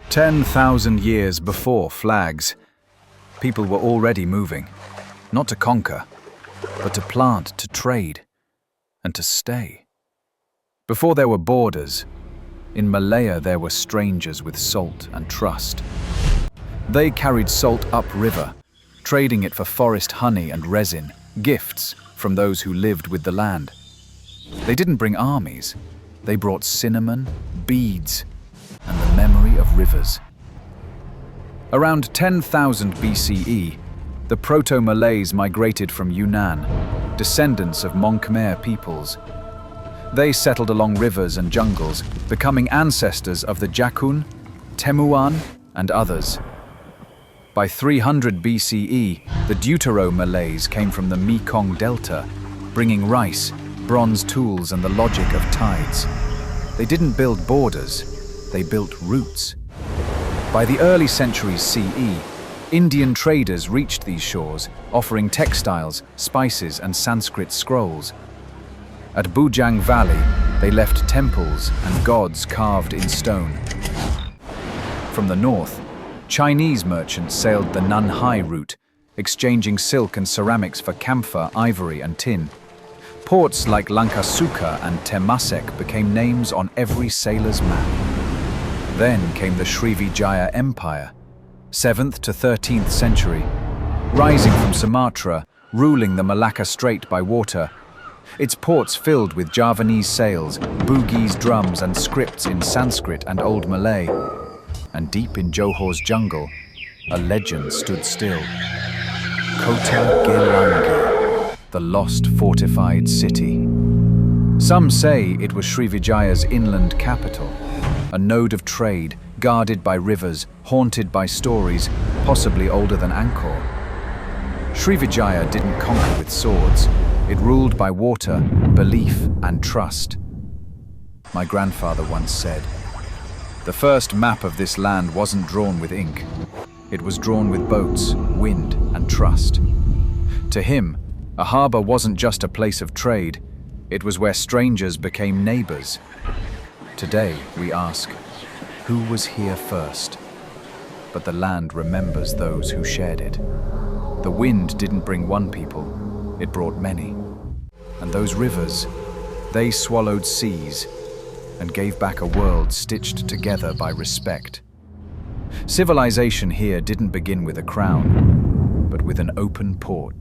10,000 years before flags, people were already moving, not to conquer, but to plant, to trade, and to stay. Before there were borders, in Malaya there were strangers with salt and trust. They carried salt upriver, trading it for forest honey and resin, gifts from those who lived with the land. They didn't bring armies, they brought cinnamon, beads, and the memory of rivers. Around 10,000 BCE, the Proto-Malays migrated from Yunnan, descendants of Mon Khmer peoples. They settled along rivers and jungles, becoming ancestors of the Jakun, Temuan, and others. By 300 BCE, the Deutero-Malays came from the Mekong Delta, bringing rice, bronze tools, and the logic of tides. They didn't build borders, they built routes. By the early centuries CE, Indian traders reached these shores, offering textiles, spices, and Sanskrit scrolls. At Bujang Valley, they left temples and gods carved in stone. From the north, Chinese merchants sailed the Nanhai route, exchanging silk and ceramics for camphor, ivory, and tin. Ports like Langkasuka and Temasek became names on every sailor's map. Then came the Srivijaya Empire, 7th to 13th century, rising from Sumatra, ruling the Malacca Strait by water. Its ports filled with Javanese sails, Bugis drums, and scripts in Sanskrit and Old Malay. And deep in Johor's jungle, a legend stood still. Kota Gelangi, the lost fortified city. Some say it was Srivijaya's inland capital, a node of trade, guarded by rivers, haunted by stories, possibly older than Angkor. Srivijaya didn't conquer with swords. It ruled by water, belief, and trust. My grandfather once said, "The first map of this land wasn't drawn with ink. It was drawn with boats, wind, and trust." To him, a harbor wasn't just a place of trade. It was where strangers became neighbors. Today, we ask, who was here first? But the land remembers those who shared it. The wind didn't bring one people, it brought many. And those rivers, they swallowed seas and gave back a world stitched together by respect. Civilization here didn't begin with a crown, but with an open port.